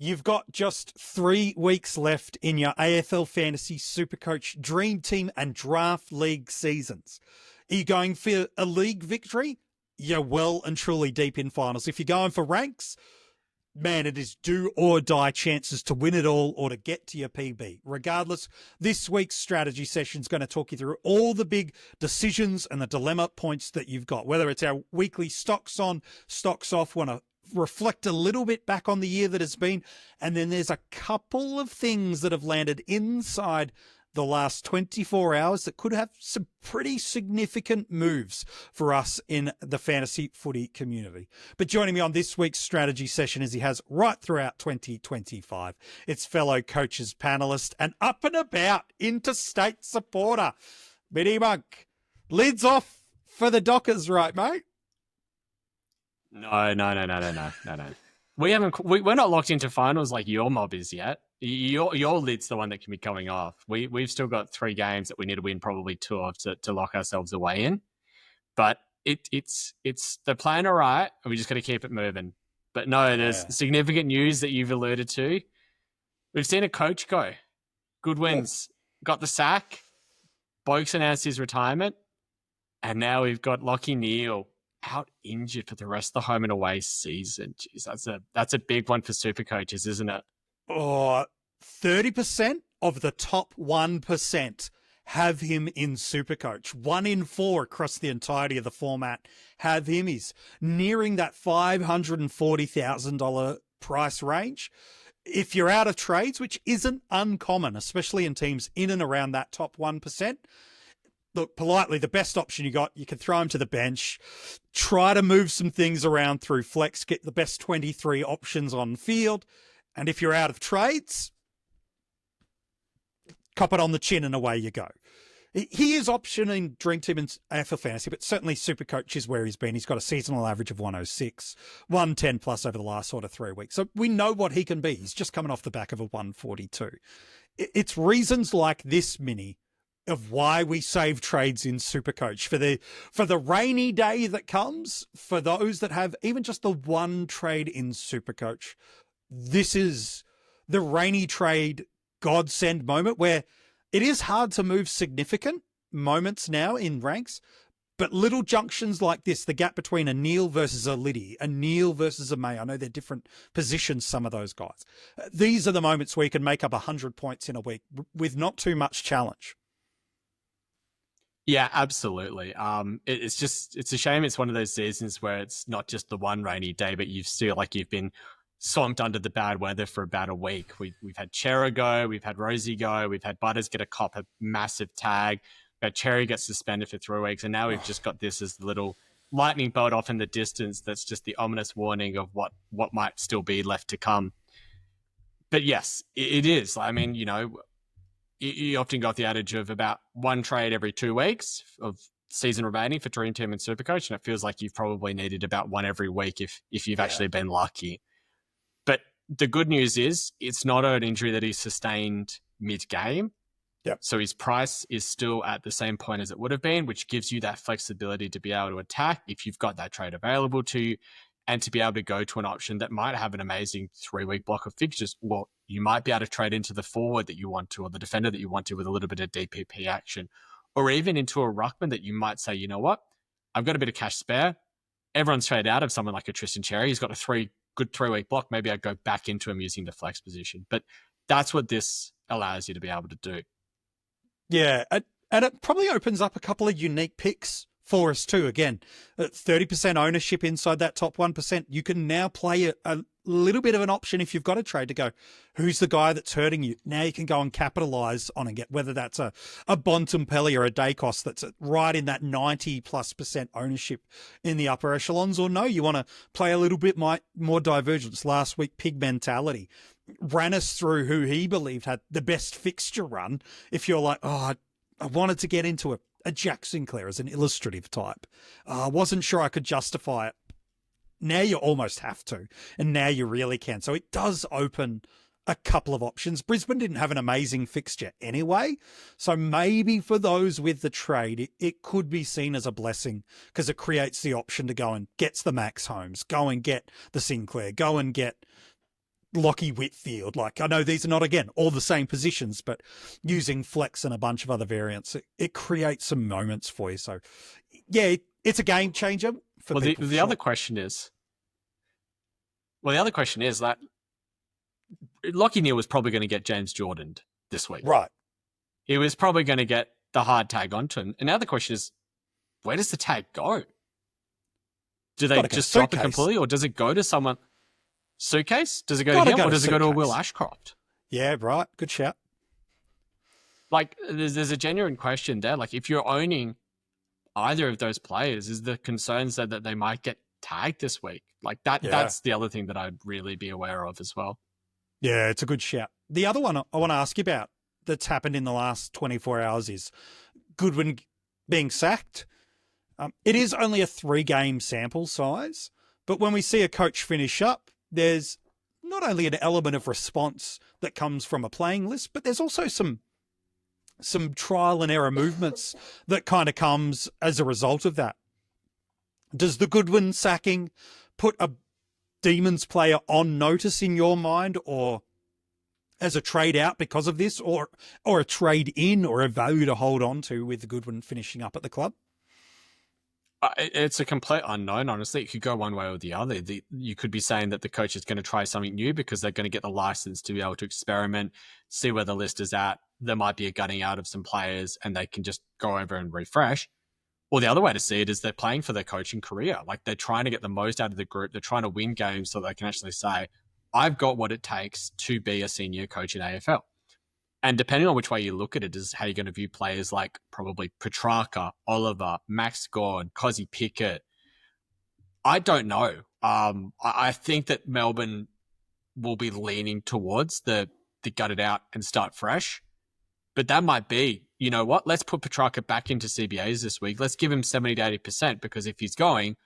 You've got just 3 weeks left in your AFL Fantasy SuperCoach Dream Team and Draft League seasons. Are you going for a league victory? You're well and truly deep in finals. If you're going for ranks, man, it is do or die chances to win it all or to get to your PB. Regardless, this week's strategy session is going to talk you through all the big decisions and the dilemma points that you've got, whether it's our weekly stocks on, stocks off, want to reflect a little bit back on the year that has been. And then there's a couple of things that have landed inside the last 24 hours that could have some pretty significant moves for us in the fantasy footy community. But joining me on this week's strategy session, as he has right throughout 2025, it's fellow coaches panelist and up and about interstate supporter, MiniMonk. Lids off for the Dockers, right, mate? No. We're not locked into finals like your mob is yet. Your lid's the one that can be coming off. We've still got 3 games that we need to win, probably 2 of to lock ourselves away in. But it's the plan all right, and we just got to keep it moving. But no, there's significant news that you've alluded to. We've seen a coach go. Goodwin's got the sack. Boak's announced his retirement, and now we've got Lachie Neale out injured for the rest of the home and away season. Jeez, that's a big one for super coaches, isn't it? Oh, 30% of the top 1% have him in SuperCoach. 1 in 4 across the entirety of the format have him. He's nearing that $540,000 price range. If you're out of trades, which isn't uncommon, especially in teams in and around that top 1%, look, politely, the best option you got, you can throw him to the bench, try to move some things around through flex, get the best 23 options on field. And if you're out of trades, cop it on the chin and away you go. He is optioning Dream Team and AFL Fantasy, but certainly SuperCoach is where he's been. He's got a seasonal average of 106, 110 plus over the last sort of 3 weeks. So we know what he can be. He's just coming off the back of a 142. It's reasons like this, Mini, of why we save trades in SuperCoach for the rainy day that comes, for those that have even just the 1 trade in SuperCoach. This is the rainy trade godsend moment where it is hard to move significant moments now in ranks, but little junctions like this, the gap between a Neale versus a Liddy, a Neale versus a May, I know they're different positions, some of those guys. These are the moments where you can make up 100 points in a week with not too much challenge. Yeah, absolutely. It's a shame it's one of those seasons where it's not just the one rainy day, but you've been swamped under the bad weather for about a week. We've had Chera go, we've had Rosie go, we've had Butters get a massive tag, we've had Cherry get suspended for 3 weeks, and now we've just got this as the little lightning bolt off in the distance that's just the ominous warning of what might still be left to come. But yes, it is. I mean, you often got the adage of about 1 trade every 2 weeks of season remaining for Dream Team and SuperCoach, and it feels like you've probably needed about 1 every week if you've actually been lucky. But the good news is it's not an injury that he's sustained mid-game. Yep. So his price is still at the same point as it would have been, which gives you that flexibility to be able to attack if you've got that trade available to you, and to be able to go to an option that might have an amazing 3-week block of fixtures. Well, you might be able to trade into the forward that you want to, or the defender that you want to, with a little bit of DPP action, or even into a ruckman that you might say, you know what, I've got a bit of cash spare. Everyone's traded out of someone like a Tristan Cherry. He's got a good 3-week block. Maybe I go back into him using the flex position. But that's what this allows you to be able to do. Yeah, and it probably opens up a couple of unique picks for us too. Again, 30% ownership inside that top 1%. You can now play a little bit of an option if you've got a trade to go, who's the guy that's hurting you? Now you can go and capitalize on and get, whether that's a Bontempelli or a Dacos that's right in that 90+% ownership in the upper echelons, or no, you want to play a little bit more divergence. Last week, Pig Mentality ran us through who he believed had the best fixture run. If you're like, I wanted to get into a Jack Sinclair as an illustrative type. I wasn't sure I could justify it. Now you almost have to, and now you really can. So it does open a couple of options. Brisbane didn't have an amazing fixture anyway, so maybe for those with the trade, it could be seen as a blessing because it creates the option to go and gets the Max Holmes, go and get the Sinclair, go and get Lachie Whitfield. Like, I know these are not, again, all the same positions, but using flex and a bunch of other variants, it creates some moments for you. So, yeah, it's a game changer for people. The other question is, that Lachie Neale was probably going to get James Jordan this week. Right. He was probably going to get the hard tag onto him. And now the question is, where does the tag go? Do they just drop it completely, or does it go to someone? Suitcase? Does it go to him, or does it go to a Will Ashcroft? Yeah, right. Good shout. Like, there's a genuine question there. Like, if you're owning either of those players, is the concerns that they might get tagged this week? Like, that's the other thing that I'd really be aware of as well. Yeah, it's a good shout. The other one I want to ask you about that's happened in the last 24 hours is Goodwin being sacked. It is only a 3-game sample size, but when we see a coach finish up, there's not only an element of response that comes from a playing list, but there's also some trial and error movements that kind of comes as a result of that. Does the Goodwin sacking put a Demons player on notice in your mind, or as a trade out because of this, or a trade in, or a value to hold on to with the Goodwin finishing up at the club? It's a complete unknown, honestly. It could go one way or the other. You could be saying that the coach is going to try something new because they're going to get the license to be able to experiment, see where the list is at. There might be a gutting out of some players and they can just go over and refresh. Or the other way to see it is they're playing for their coaching career. Like, they're trying to get the most out of the group. They're trying to win games so they can actually say, I've got what it takes to be a senior coach in AFL. And depending on which way you look at it is how you're going to view players like probably Petrarca, Oliver, Max Gawn, Cozzy Pickett. I don't know. I think that Melbourne will be leaning towards the gut it out and start fresh. But that might be, you know what, let's put Petrarca back into CBAs this week. Let's give him 70 to 80%, because if he's going,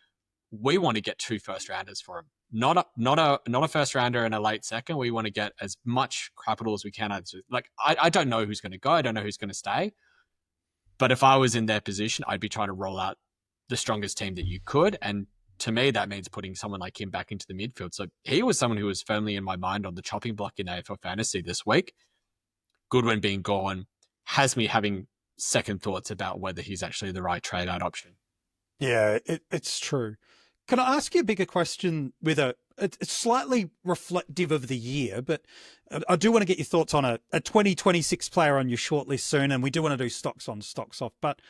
we want to get 2 first-rounders for him. Not a first-rounder and a late second. We want to get as much capital as we can. Like, I don't know who's going to go. I don't know who's going to stay. But if I was in their position, I'd be trying to roll out the strongest team that you could. And to me, that means putting someone like him back into the midfield. So he was someone who was firmly in my mind on the chopping block in AFL Fantasy this week. Goodwin being gone has me having second thoughts about whether he's actually the right trade-out option. Yeah, it's true. Can I ask you a bigger question with it's slightly reflective of the year, but I do want to get your thoughts on a 2026 player on your shortlist soon, and we do want to do stocks on, stocks off, but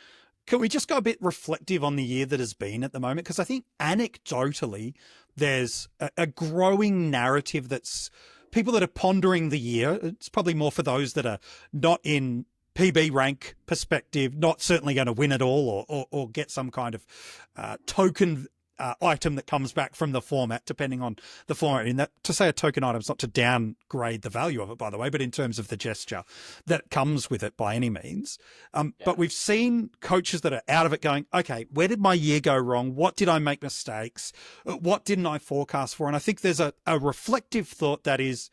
can we just go a bit reflective on the year that has been at the moment? Because I think anecdotally, there's a growing narrative that's people that are pondering the year. It's probably more for those that are not in PB rank perspective, not certainly going to win it all or get some kind of token item that comes back from the format, depending on the format. In that, to say a token item is not to downgrade the value of it, by the way, but in terms of the gesture that comes with it by any means. But we've seen coaches that are out of it going, okay, where did my year go wrong? What did I make mistakes? What didn't I forecast for? And I think there's a reflective thought that is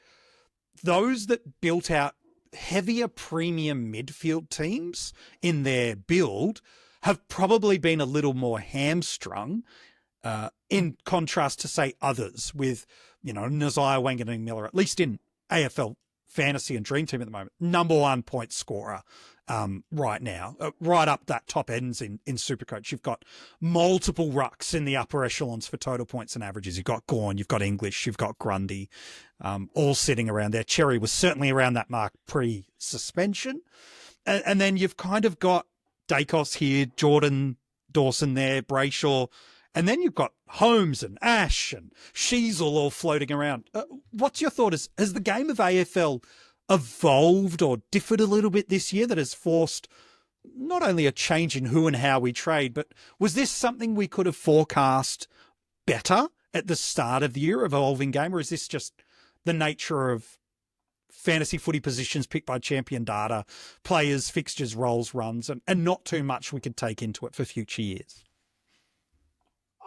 those that built out heavier premium midfield teams in their build have probably been a little more hamstrung in contrast to, say, others with, Nazaya Wanganeen-Miller, at least in AFL Fantasy and Dream Team at the moment, number 1 point scorer right now, right up that top ends in SuperCoach. You've got multiple rucks in the upper echelons for total points and averages. You've got Gawn, you've got English, you've got Grundy, all sitting around there. Cherry was certainly around that mark pre-suspension. And then you've kind of got Dacos here, Jordan, Dawson there, Brayshaw, and then you've got Holmes and Ash and Sheasel all floating around. What's your thought? Has the game of AFL evolved or differed a little bit this year that has forced not only a change in who and how we trade, but was this something we could have forecast better at the start of the year, evolving game, or is this just the nature of fantasy footy positions picked by champion data, players, fixtures, roles, runs, and not too much we could take into it for future years?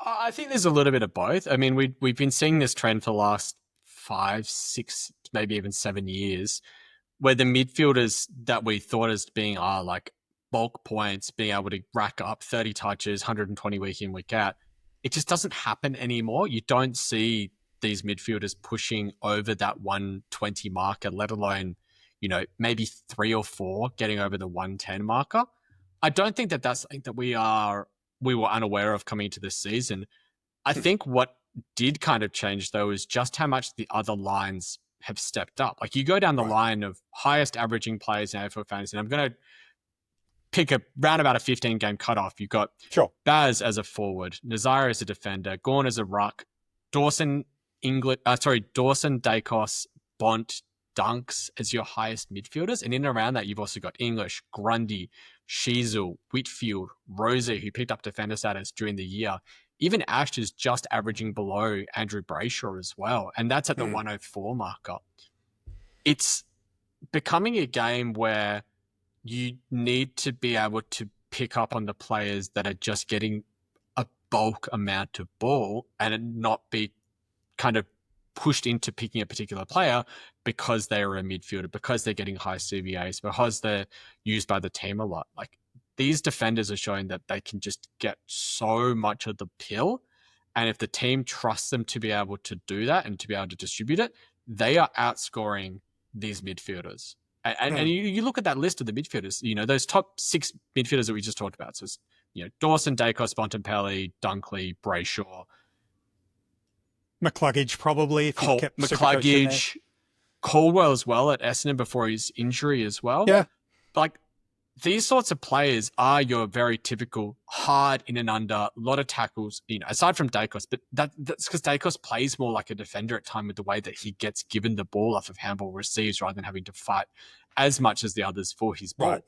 I think there's a little bit of both. I mean, we've been seeing this trend for the last 5, 6, maybe even 7 years, where the midfielders that we thought as being like bulk points, being able to rack up 30 touches, 120 week in, week out, it just doesn't happen anymore. You don't see these midfielders pushing over that 120 marker, let alone, maybe 3 or 4 getting over the 110 marker. I don't think that that's something that we were unaware of coming into this season. I think what did kind of change, though, is just how much the other lines have stepped up. Like, you go down the line of highest averaging players in AFL Fantasy, and I'm going to pick round about a 15-game cutoff. You've got Baz as a forward, Nazire as a defender, Gawn as a ruck, Dawson, Dacos, Bont, Dunks as your highest midfielders. And in and around that, you've also got English, Grundy, Sheasel, Whitfield, Rosie, who picked up defender status during the year. Even Ash is just averaging below Andrew Brayshaw as well. And that's at the 104 marker. It's becoming a game where you need to be able to pick up on the players that are just getting a bulk amount of ball and not be kind of pushed into picking a particular player because they are a midfielder, because they're getting high CVAs, because they're used by the team a lot. Like, these defenders are showing that they can just get so much of the pill. And if the team trusts them to be able to do that and to be able to distribute it, they are outscoring these midfielders. And you look at that list of the midfielders, those top 6 midfielders that we just talked about. So, Dawson, Dacos, Bontempelli, Dunkley, Brayshaw. McCluggage, probably, if you kept McCluggage, Caldwell as well at Essendon before his injury as well. Yeah. Like, these sorts of players are your very typical hard in and under, a lot of tackles, aside from Dacos, but that's because Dacos plays more like a defender at time with the way that he gets given the ball off of handball receives rather than having to fight as much as the others for his ball. Right.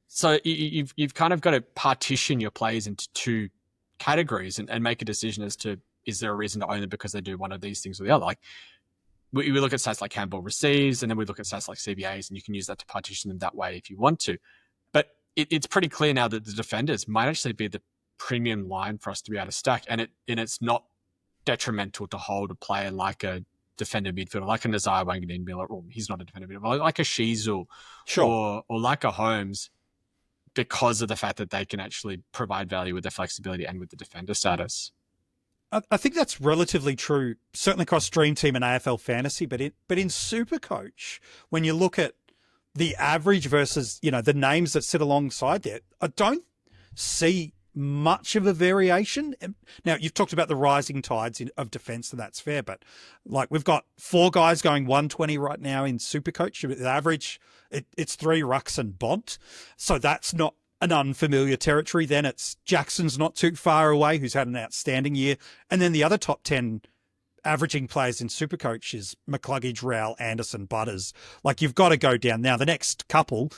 So you've kind of got to partition your players into 2 categories and make a decision as to, is there a reason to own them because they do one of these things or the other? Like, we look at stats like handball receives, and then we look at stats like CBAs, and you can use that to partition them that way if you want to. But it's pretty clear now that the defenders might actually be the premium line for us to be able to stack, and it's not detrimental to hold a player like a defender midfielder, like a Nazire Wangan-Miller, or he's not a defender midfielder, like a Sheasel, or like a Holmes, because of the fact that they can actually provide value with their flexibility and with the defender status. I think that's relatively true, certainly across Dream Team and AFL Fantasy, but in SuperCoach, when you look at the average versus, the names that sit alongside there, I don't see much of a variation. Now, you've talked about the rising tides of defence, and that's fair, but like, we've got 4 guys going 120 right now in SuperCoach. The average, it's 3 rucks and Bont, so that's not an unfamiliar territory. Then it's Jackson's not too far away, who's had an outstanding year. And then the other top 10 averaging players in SuperCoach is McCluggage, Rowell, Anderson, Butters. Like, you've got to go down. Now, the next couple,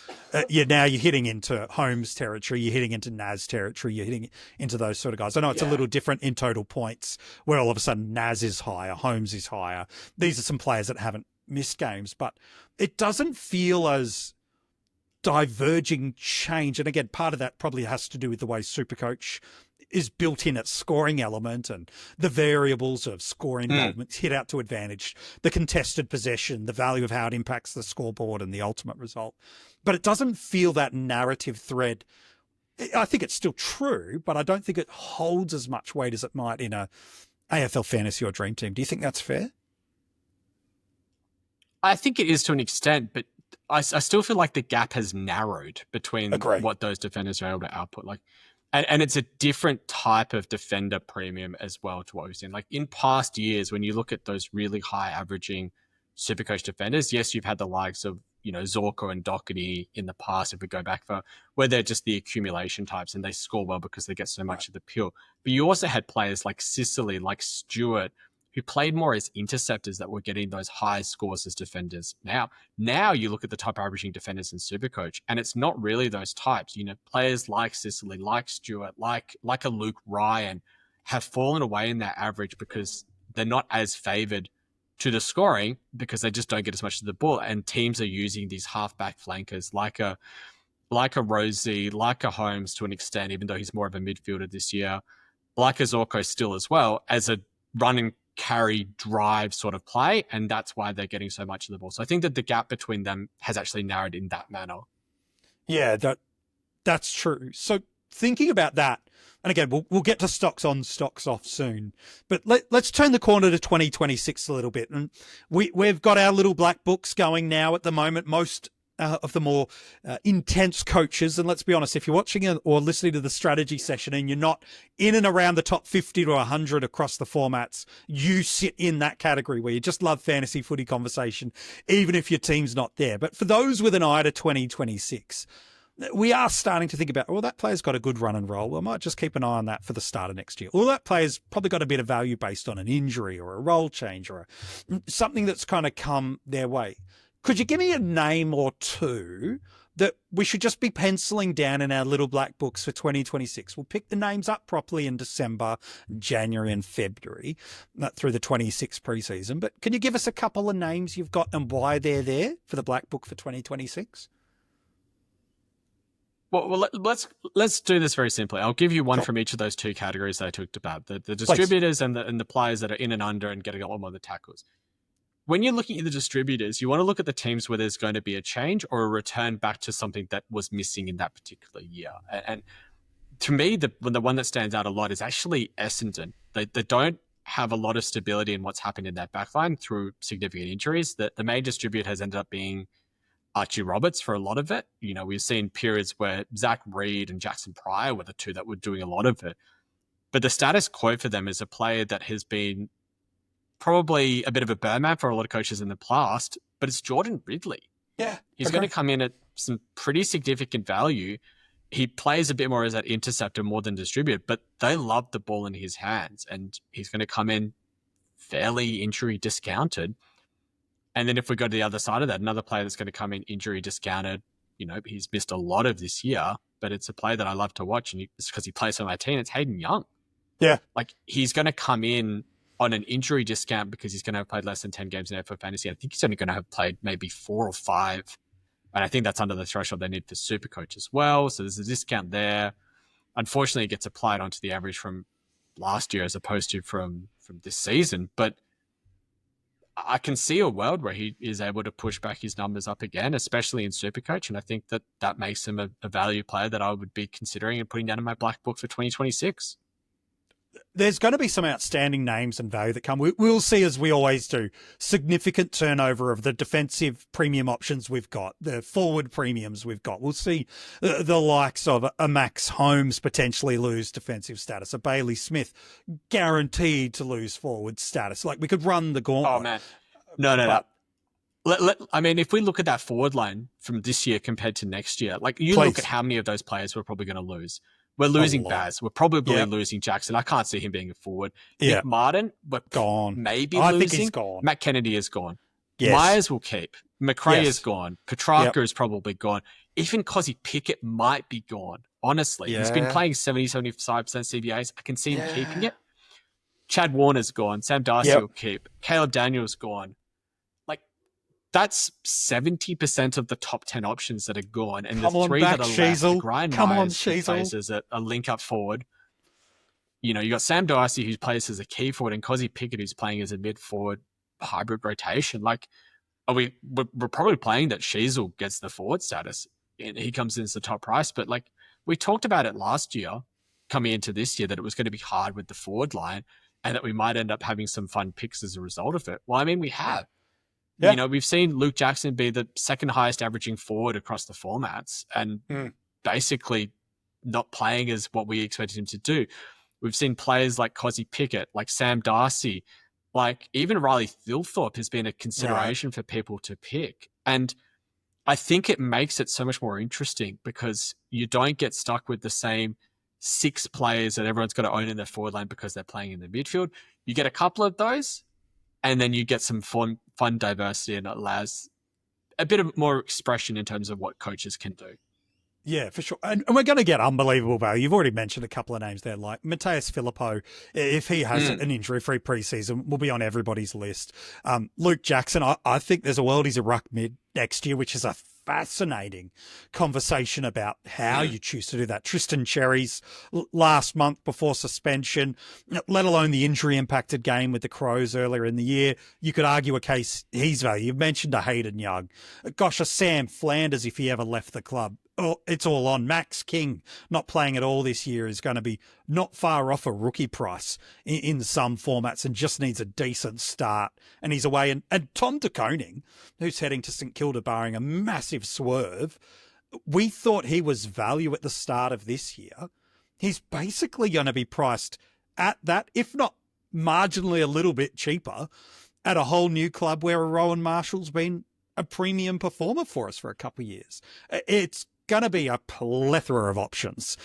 you're hitting into Holmes territory, you're hitting into Naz territory, you're hitting into those sort of guys. I know it's a little different in total points, where all of a sudden Naz is higher, Holmes is higher. These are some players that haven't missed games, but it doesn't feel as diverging change. And again, part of that probably has to do with the way SuperCoach is built in its scoring element, and the variables of score involvement hit out to advantage, the contested possession, the value of how it impacts the scoreboard and the ultimate result. But it doesn't feel that narrative thread. I think it's still true, but I don't think it holds as much weight as it might in a AFL Fantasy or Dream Team. Do you think that's fair? I think it is to an extent, but I still feel like the gap has narrowed between what those defenders are able to output. Like, and it's a different type of defender premium as well to what we've seen. Like, in past years, when you look at those really high averaging SuperCoach defenders, yes, you've had the likes of, Zorko and Doherty in the past, if we go back for, where they're just the accumulation types and they score well because they get so much of the pill. But you also had players like Sicily, like Stewart, who played more as interceptors that were getting those high scores as defenders. Now you look at the top averaging defenders in SuperCoach, and it's not really those types. Players like Sicily, like Stewart, like a Luke Ryan have fallen away in their average because they're not as favoured to the scoring because they just don't get as much of the ball. And teams are using these halfback flankers like a Rosie, like a Holmes to an extent, even though he's more of a midfielder this year, like a Zorko still as well, as a running carry drive sort of play, and that's why they're getting so much of the ball. So I think that the gap between them has actually narrowed in that manner. Yeah, that's true. So thinking about that, and again, we'll get to stocks on, stocks off soon, but let's turn the corner to 2026 a little bit. And we've got our little black books going now at the moment. Most of the more intense coaches, and let's be honest, if you're watching or listening to the strategy session and you're not in and around the top 50 to 100 across the formats, you sit in that category where you just love fantasy footy conversation, even if your team's not there. But for those with an eye to 2026, we are starting to think about, well, that player's got a good run and roll. We might just keep an eye on that for the start of next year. Well, that player's probably got a bit of value based on an injury or a role change or something that's kind of come their way. Could you give me a name or two that we should just be penciling down in our little black books for 2026? We'll pick the names up properly in December, January and February through the 26 preseason. But can you give us a couple of names you've got and why they're there for the black book for 2026? Well, let's do this very simply. I'll give you one from each of those two categories that I talked about: the distributors and the players that are in and under and getting a lot more of the tackles. When you're looking at the distributors, you want to look at the teams where there's going to be a change or a return back to something that was missing in that particular year. And to me, the one that stands out a lot is actually Essendon. They don't have a lot of stability in what's happened in that backline through significant injuries. The main distributor has ended up being Archie Roberts for a lot of it. You know, we've seen periods where Zach Reed and Jackson Pryor were the two that were doing a lot of it. But the status quo for them is a player that has been probably a bit of a burn man for a lot of coaches in the past, but it's Jordan Ridley. Yeah. He's going to come in at some pretty significant value. He plays a bit more as that interceptor more than distributor, but they love the ball in his hands, and he's going to come in fairly injury discounted. And then if we go to the other side of that, another player that's going to come in injury discounted, you know, he's missed a lot of this year, but it's a player that I love to watch, and it's because he plays for my team. It's Hayden Young. Yeah. Like, he's going to come in on an injury discount because he's going to have played less than 10 games in AFL Fantasy. I think he's only going to have played maybe 4 or 5. And I think that's under the threshold they need for SuperCoach as well. So there's a discount there. Unfortunately, it gets applied onto the average from last year as opposed to from this season. But I can see a world where he is able to push back his numbers up again, especially in SuperCoach. And I think that makes him a value player that I would be considering and putting down in my black book for 2026. There's going to be some outstanding names and value that come. We'll see, as we always do, significant turnover of the defensive premium options we've got, the forward premiums we've got. We'll see the likes of a Max Holmes potentially lose defensive status, a Bailey Smith guaranteed to lose forward status. Like, we could run the gauntlet. Oh, man. No. I mean, if we look at that forward line from this year compared to next year, like, you look at how many of those players we're probably going to lose. We're losing Baz. We're probably losing Jackson. I can't see him being a forward. Nick Martin, we're gone. Maybe losing. I think he's gone. Matt Kennedy is gone. Yes. Myers will keep. McRae is gone. Petrarca is probably gone. Even Cozzy Pickett might be gone, honestly. He's been playing 70-75% CBAs. I can see him keeping it. Chad Warner's gone. Sam Darcy will keep. Caleb Daniels gone. That's 70% of the top 10 options that are gone. And the three that are left, the Grind Myers, who plays as a link-up forward. You know, you got Sam Darcy, who plays as a key forward, and Cozzy Pickett, who's playing as a mid-forward hybrid rotation. Like, we're probably playing that Sheasel gets the forward status, and he comes in as the top price. But, like, we talked about it last year, coming into this year, that it was going to be hard with the forward line, and that we might end up having some fun picks as a result of it. Well, I mean, we have. Yeah. You know, we've seen Luke Jackson be the second highest averaging forward across the formats and basically not playing as what we expected him to do. We've seen players like Cozzy Pickett, like Sam Darcy, like even Riley Thilthorpe has been a consideration for people to pick. And I think it makes it so much more interesting because you don't get stuck with the same 6 players that everyone's got to own in their forward line because they're playing in the midfield. You get a couple of those, and then you get some fun diversity, and it allows a bit of more expression in terms of what coaches can do. Yeah, for sure. And we're going to get unbelievable value. You've already mentioned a couple of names there, like Mateus Filippo. If he has an injury-free preseason, will be on everybody's list. Luke Jackson, I think there's a world he's a ruck mid next year, which is a fascinating conversation about how you choose to do that. Tristan Cherry's last month before suspension, let alone the injury-impacted game with the Crows earlier in the year. You could argue a case he's value. You've mentioned a Hayden Young. Gosh, a Sam Flanders if he ever left the club. it's all on. Max King not playing at all this year is going to be not far off a rookie price in some formats and just needs a decent start. And he's away. And Tom de Koning, who's heading to St Kilda barring a massive swerve, we thought he was value at the start of this year. He's basically going to be priced at that, if not marginally a little bit cheaper, at a whole new club where Rowan Marshall's been a premium performer for us for a couple of years. It's going to be a plethora of options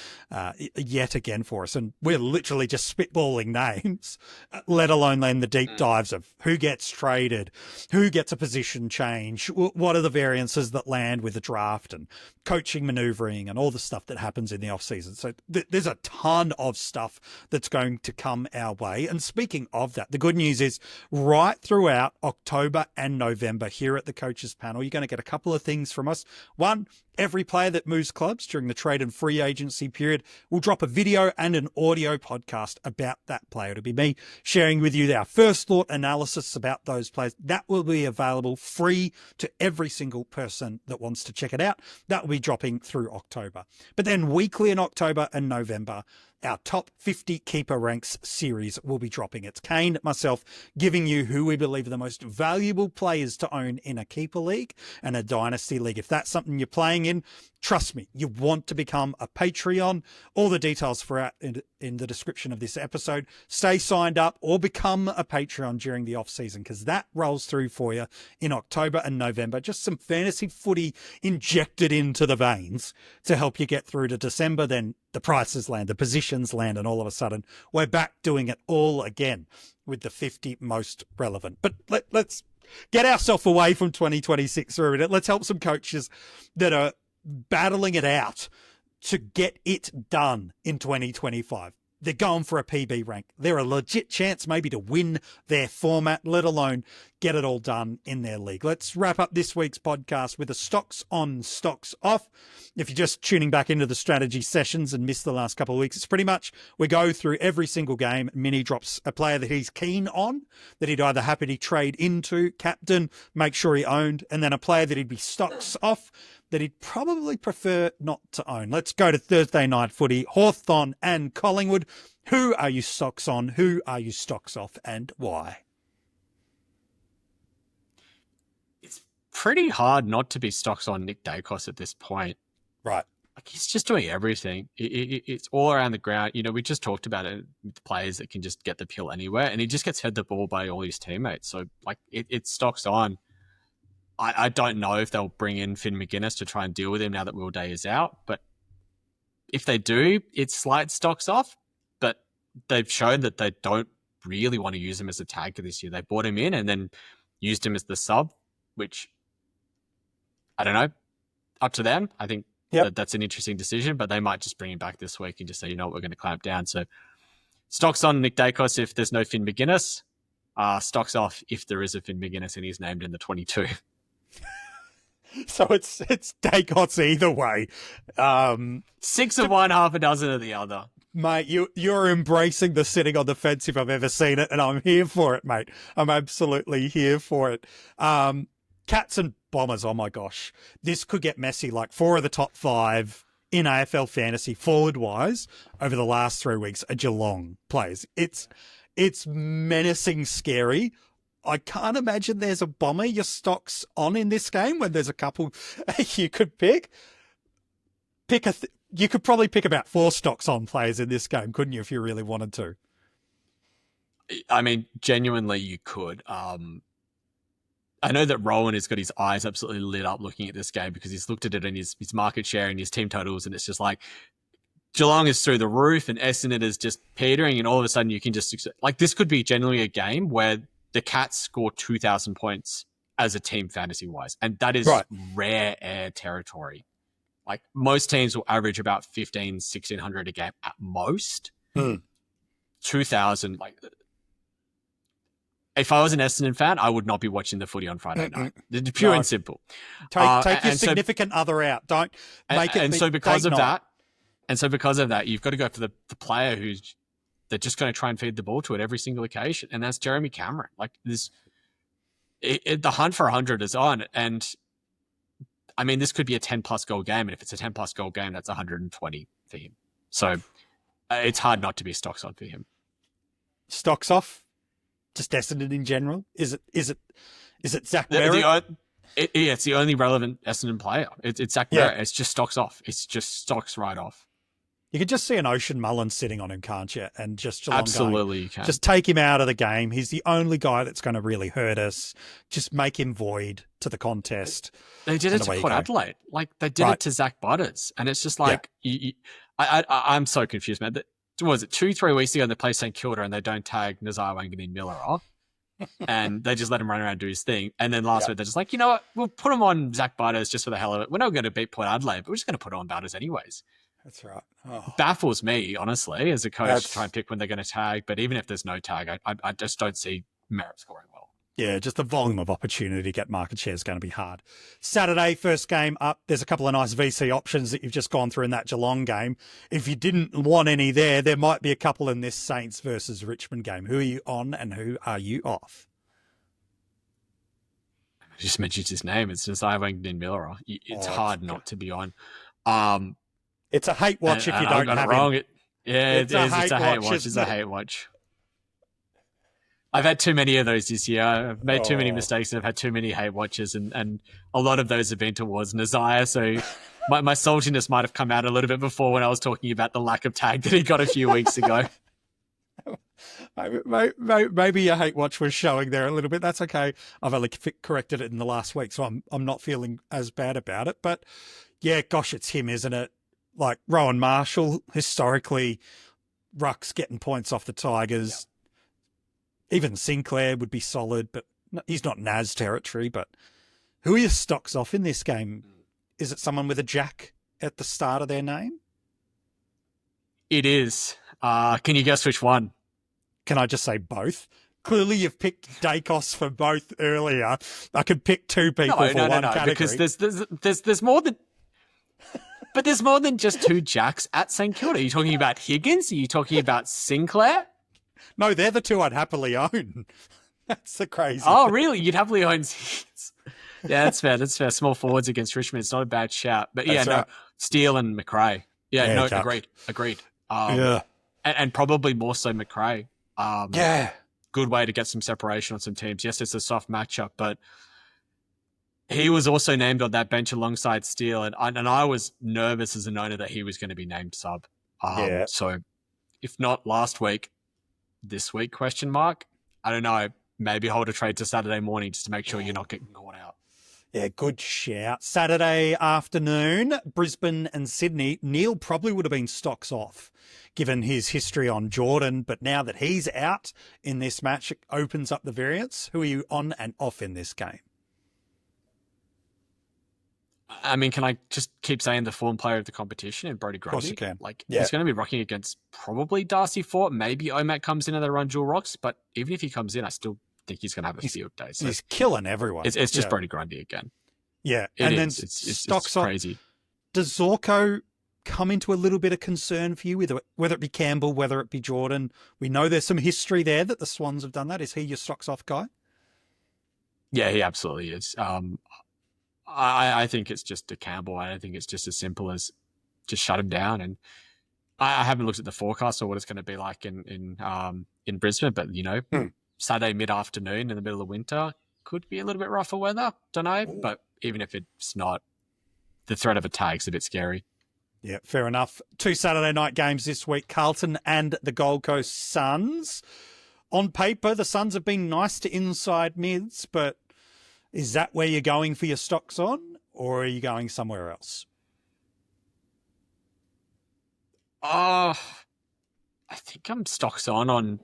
yet again for us. And we're literally just spitballing names, let alone then the deep dives of who gets traded, who gets a position change, what are the variances that land with the draft and coaching maneuvering and all the stuff that happens in the off season. So there's a ton of stuff that's going to come our way. And speaking of that, the good news is right throughout October and November here at the Coaches Panel, you're going to get a couple of things from us. One, every player that moves clubs during the trade and free agency period will drop a video and an audio podcast about that player. It'll be me sharing with you our first thought analysis about those players. That will be available free to every single person that wants to check it out. That will be dropping through October. But then weekly in October and November, our top 50 keeper ranks series will be dropping. It's Kane, myself, giving you who we believe are the most valuable players to own in a keeper league and a dynasty league. If that's something you're playing in, trust me, you want to become a Patreon. All the details for out in the description of this episode. Stay signed up or become a Patreon during the off season because that rolls through for you in October and November. Just some fantasy footy injected into the veins to help you get through to December. Then the prices land, the positions land, and all of a sudden we're back doing it all again with the 50 most relevant. But let's get ourselves away from 2026 for a minute. Let's help some coaches that are battling it out to get it done in 2025. They're going for a PB rank. They're a legit chance maybe to win their format, let alone get it all done in their league. Let's wrap up this week's podcast with a stocks on, stocks off. If you're just tuning back into the strategy sessions and missed the last couple of weeks, it's pretty much we go through every single game. Mini drops a player that he's keen on, that he'd either happily trade into, captain, make sure he owned, and then a player that he'd be stocks off, that he'd probably prefer not to own. Let's go to Thursday night footy, Hawthorn and Collingwood. Who are you stocks on? Who are you stocks off and why? It's pretty hard not to be stocks on Nick Dacos at this point. Right. Like he's just doing everything. It's all around the ground. You know, we just talked about it with players that can just get the pill anywhere and he just gets fed the ball by all his teammates. So like it's stocks on. I don't know if they'll bring in Finn McGuinness to try and deal with him now that Will Day is out. But if they do, it's slight stocks off. But they've shown that they don't really want to use him as a tagger this year. They brought him in and then used him as the sub, which, I don't know, up to them. I think that's an interesting decision, but they might just bring him back this week and just say, you know what, we're going to clamp down. So stocks on Nick Dacos if there's no Finn McGuinness. Stocks off if there is a Finn McGuinness and he's named in the 22. So it's Dacos either way. 6 of one, half a dozen of the other. Mate, you're embracing the sitting on the fence if I've ever seen it, and I'm here for it, mate. I'm absolutely here for it. Cats and Bombers, oh my gosh. This could get messy. Like 4 of the top 5 in AFL Fantasy forward-wise over the last 3 weeks are Geelong players. It's menacing scary. I can't imagine there's a Bomber your stocks on in this game when there's a couple you could pick. You could probably pick about 4 stocks on players in this game, couldn't you, if you really wanted to? I mean, genuinely, you could. I know that Rowan has got his eyes absolutely lit up looking at this game because he's looked at it in his market share and his team totals, and it's just like Geelong is through the roof and Essendon is just petering, and all of a sudden you can just like this could be genuinely a game where the Cats score 2,000 points as a team fantasy-wise, and that is rare air territory. Like most teams will average about 1,600 a game at most. 2,000, like if I was an Essendon fan, I would not be watching the footy on Friday night. Pure and simple. Take your significant other out. Don't make it. And so because of that, you've got to go for the player who's they're just going to try and feed the ball to it every single occasion, and that's Jeremy Cameron. Like this, the hunt for 100 is on, and I mean, this could be a 10-plus goal game, and if it's a 10-plus goal game, that's 120 for him. So it's hard not to be stocks on for him. Stocks off? Just Essendon in general? Is it Zach Merritt? It's the only relevant Essendon player. It's Zach Merritt. It's just stocks off. It's just stocks right off. You could just see an Ocean Mullen sitting on him, can't you? And just Geelong absolutely you can. Just take him out of the game. He's the only guy that's going to really hurt us. Just make him void to the contest. They did it to Port Adelaide. Like they did it to Zach Butters, and it's just like I'm so confused, man. What was it 2-3 weeks ago? They play St Kilda and they don't tag Nazar Wanganeen Miller off. And they just let him run around and do his thing. And then last week, they're just like, you know what? We'll put him on Zach Butters just for the hell of it. We're not going to beat Port Adelaide, but we're just going to put him on Butters anyways. That's right. Oh. Baffles me, honestly, as a coach to try and pick when they're going to tag. But even if there's no tag, I just don't see Merritt scoring well. Yeah, just the volume of opportunity to get market share is going to be hard. Saturday, first game up. There's a couple of nice VC options that you've just gone through in that Geelong game. If you didn't want any there might be a couple in this Saints versus Richmond game. Who are you on and who are you off? I just mentioned his name. It's just Wanganeen Miller. It's hard not to be on. It's a hate watch if you don't have wrong. him. It's a hate watch. It's a hate watch. I've had too many of those this year. I've made too many mistakes and I've had too many hate watches, and a lot of those have been towards Nazir. So my saltiness might have come out a little bit before when I was talking about the lack of tag that he got a few weeks ago. Maybe your hate watch was showing there a little bit. That's okay. I've only corrected it in the last week, so I'm not feeling as bad about it. But yeah, gosh, it's him, isn't it? Like Rowan Marshall, historically, rucks getting points off the Tigers. Yep. Even Sinclair would be solid, but he's not Naz territory. But who are your stocks off in this game? Is it someone with a Jack at the start of their name? It is. Can you guess which one? Can I just say both? Clearly, you've picked Dacos for both earlier. I could pick two people for one category. Because there's more than... But there's more than just two Jacks at St Kilda. Are you talking about Higgins? Are you talking about Sinclair? No, they're the two I'd happily own. That's the crazy thing. Really? You'd happily own Higgins? Yeah, that's fair. That's fair. Small forwards against Richmond. It's not a bad shout. But yeah, right. Steele and McRae. Agreed. And probably more so McRae. Good way to get some separation on some teams. Yes, it's a soft matchup, but he was also named on that bench alongside Steele, and I was nervous as an owner that he was going to be named sub. So if not last week, this week, ? I don't know. Maybe hold a trade to Saturday morning just to make sure you're not getting caught out. Yeah, good shout. Saturday afternoon, Brisbane and Sydney. Neale probably would have been stocks off, given his history on Jordan. But now that he's out in this match, it opens up the variance. Who are you on and off in this game? I mean, can I just keep saying the form player of the competition and Brodie Grundy? Of course you can. He's going to be rocking against probably Darcy Fort. Maybe Omac comes in and they run dual rocks. But even if he comes in, I still think he's going to have a field day. So he's killing everyone. It's just Brodie Grundy again. Yeah. Then stocks off. Crazy. Does Zorko come into a little bit of concern for you, whether it be Campbell, whether it be Jordan? We know there's some history there that the Swans have done that. Is he your stocks off guy? Yeah, he absolutely is. I think it's just a Campbell. I don't think it's just as simple as just shut him down. And I haven't looked at the forecast or what it's going to be like in Brisbane, but Saturday mid-afternoon in the middle of winter could be a little bit rougher weather. Don't know, but even if it's not, the threat of a tag's a bit scary. Yeah, fair enough. 2 Saturday night games this week, Carlton and the Gold Coast Suns. On paper, the Suns have been nice to inside mids, but is that where you're going for your stocks on, or are you going somewhere else? I think I'm stocks on.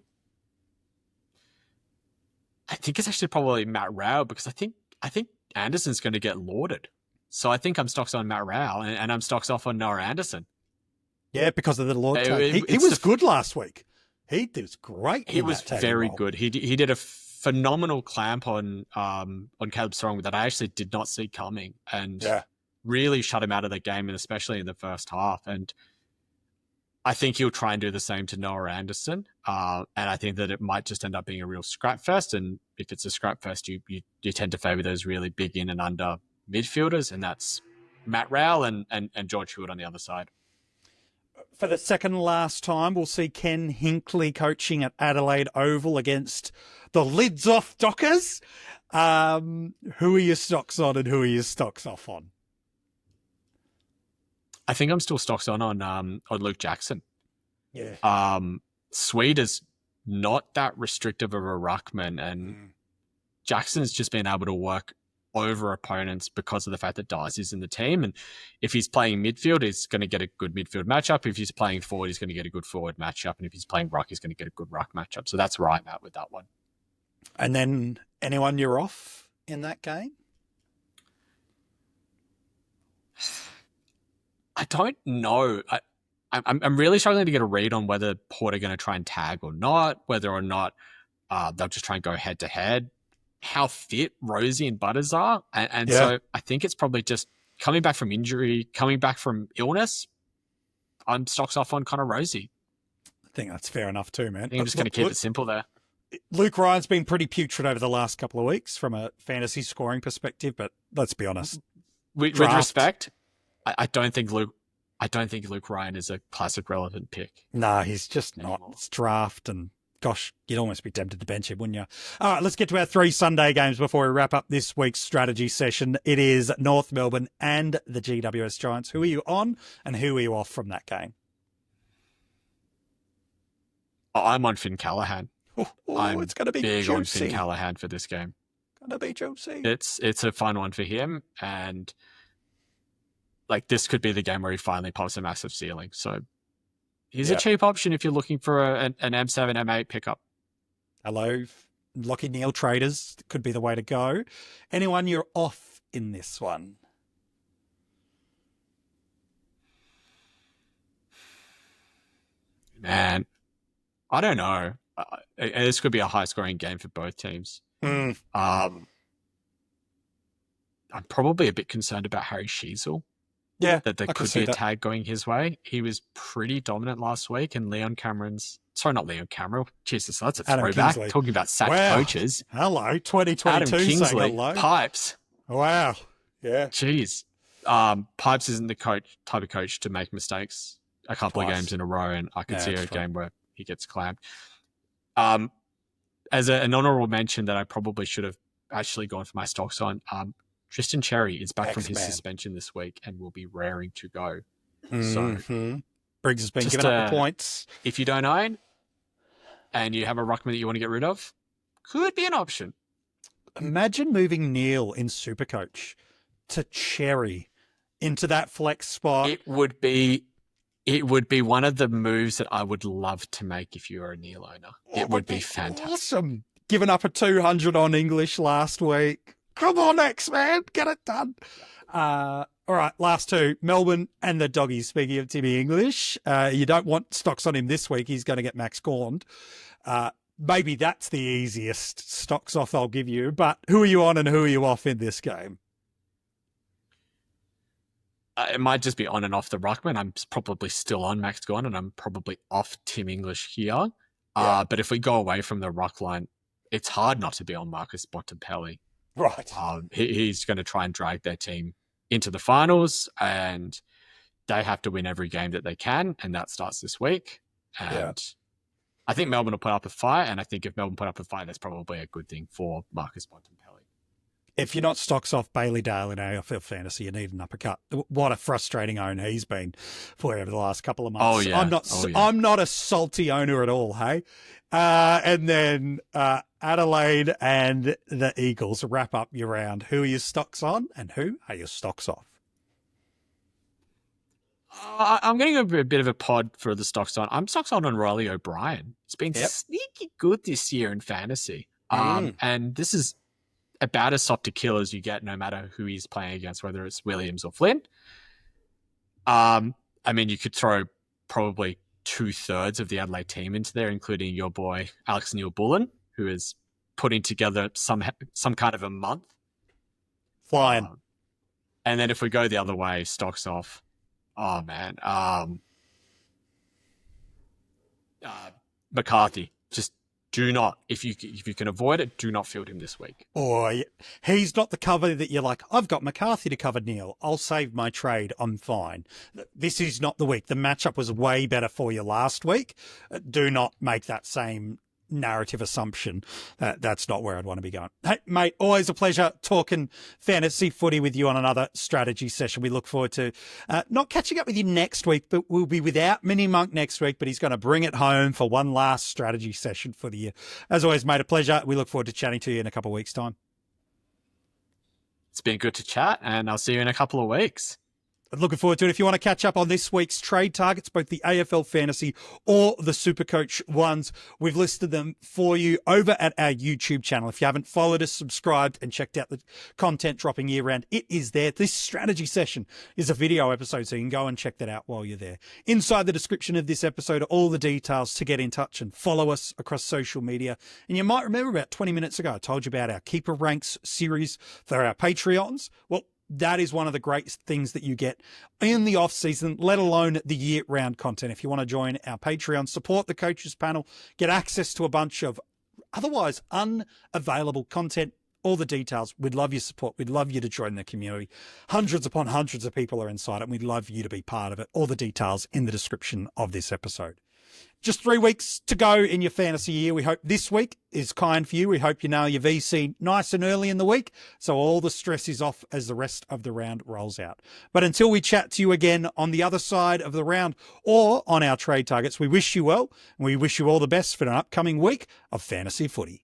I think it's actually probably Matt Rao, because I think Anderson's going to get lauded. So I think I'm stocks on Matt Rao and I'm stocks off on Noah Anderson. Yeah, because of the laud tag. He was good last week. He was great. He was very good. He did a phenomenal clamp on Caleb Strong that I actually did not see coming, and really shut him out of the game, and especially in the first half. And I think he'll try and do the same to Noah Anderson. And I think that it might just end up being a real scrap fest. And if it's a scrap fest, you tend to favour those really big in and under midfielders, and that's Matt Rowell and George Hewitt on the other side. For the second last time, we'll see Ken Hinckley coaching at Adelaide Oval against the lids off Dockers. Who are your stocks on and who are your stocks off on? I think I'm still stocks on Luke Jackson. Yeah. Swede is not that restrictive of a ruckman, and Jackson's just been able to work over opponents because of the fact that Darcy's in the team. And if he's playing midfield, he's going to get a good midfield matchup. If he's playing forward, he's going to get a good forward matchup. And if he's playing ruck, he's going to get a good ruck matchup. So that's where I'm at with that one. And then anyone you're off in that game? I don't know. I'm really struggling to get a read on whether Port are going to try and tag or not, whether or not they'll just try and go head to head, how fit Rosie and Butters are. And so I think it's probably just coming back from injury, coming back from illness. I'm stocks off on Connor Rosie. I think that's fair enough too, man. I think I'm just going to keep it simple there. Luke Ryan's been pretty putrid over the last couple of weeks from a fantasy scoring perspective, but let's be honest. With respect, I don't think Luke Ryan is a classic relevant pick. No, he's just not. It's draft, and gosh, you'd almost be tempted to bench him, wouldn't you? All right, let's get to our 3 Sunday games before we wrap up this week's strategy session. It is North Melbourne and the GWS Giants. Who are you on and who are you off from that game? I'm on Finn Callahan. It's going to be big juicy. On Finn Callahan for this game. Going to be juicy. It's a fun one for him, and like this could be the game where he finally pops a massive ceiling. So he's a cheap option if you're looking for an M7, M8 pickup. Hello, Lachie Neale traders could be the way to go. Anyone you're off in this one? Man, I don't know. This could be a high-scoring game for both teams. I'm probably a bit concerned about Harry Sheasel. Yeah, that there could be a tag going his way. He was pretty dominant last week, and not Leon Cameron. Jesus, that's a Adam throwback. Kingsley. Talking about sacked coaches. Hello, 2022 Adam Kingsley, saying hello. Pipes. Wow. Yeah. Jeez. Pipes isn't the type of coach to make mistakes a couple of games in a row, and I could see a game where he gets clamped. As an honorable mention that I probably should have actually gone for my stocks on, Tristan Cherry is back from his suspension this week and will be raring to go. So Briggs has been giving up the points. If you don't own and you have a ruckman that you want to get rid of, could be an option. Imagine moving Neale in SuperCoach to Cherry into that flex spot. It would be one of the moves that I would love to make if you were a Neale owner. It would be fantastic. Awesome. Giving up a 200 on English last week. Come on, X-Man. Get it done. All right, last 2. Melbourne and the Doggies. Speaking of Timmy English, you don't want stocks on him this week. He's going to get max corned. Maybe that's the easiest stocks off I'll give you. But who are you on and who are you off in this game? It might just be on and off the ruckman. I'm probably still on Max Gorn, and I'm probably off Tim English here. But if we go away from the ruck line, it's hard not to be on Marcus Bontempelli. Right. He's going to try and drag their team into the finals, and they have to win every game that they can, and that starts this week. And I think Melbourne will put up a fight, and I think if Melbourne put up a fight, that's probably a good thing for Marcus Bontempelli. If you're not stocks off Bailey Dale in AFL Fantasy, you need an uppercut. What a frustrating owner he's been for over the last couple of months. Oh, yeah. I'm not a salty owner at all, hey? And then Adelaide and the Eagles wrap up your round. Who are your stocks on and who are your stocks off? I'm going to go a bit of a pod for the stocks on. I'm stocks on Riley O'Brien. He's been sneaky good this year in fantasy. And this is about as soft a kill as you get, no matter who he's playing against, whether it's Williams or Flynn. I mean, you could throw probably 2/3 of the Adelaide team into there, including your boy Alex Neil-Bullen, who is putting together some kind of a month. Flying. And then if we go the other way, stocks off. Oh man, McCarthy just do not, if you can avoid it, do not field him this week. Or he's not the cover that you're like, I've got McCarthy to cover, Neil. I'll save my trade. I'm fine. This is not the week. The matchup was way better for you last week. Do not make that same narrative assumption. That's not where I'd want to be going. Hey, mate, always a pleasure talking fantasy footy with you on another strategy session. We look forward to not catching up with you next week, but we'll be without MiniMonk next week, but he's going to bring it home for one last strategy session for the year. As always, mate, a pleasure. We look forward to chatting to you in a couple of weeks' time. It's been good to chat, and I'll see you in a couple of weeks. Looking forward to it. If you want to catch up on this week's trade targets, both the AFL Fantasy or the SuperCoach ones, we've listed them for you over at our YouTube channel. If you haven't followed us, subscribed, and checked out the content dropping year round, it is there. This strategy session is a video episode, so you can go and check that out while you're there. Inside the description of this episode are all the details to get in touch and follow us across social media. And you might remember about 20 minutes ago, I told you about our Keeper Ranks series for our Patreons. Well, that is one of the great things that you get in the off season, let alone the year round content. If you want to join our Patreon, support the coaches panel, get access to a bunch of otherwise unavailable content, all the details. We'd love your support. We'd love you to join the community. Hundreds upon hundreds of people are inside it, and we'd love you to be part of it. All the details in the description of this episode. Just 3 weeks to go in your fantasy year. We hope this week is kind for you. We hope you nail your VC nice and early in the week, so all the stress is off as the rest of the round rolls out. But until we chat to you again on the other side of the round or on our trade targets, we wish you well, and we wish you all the best for an upcoming week of fantasy footy.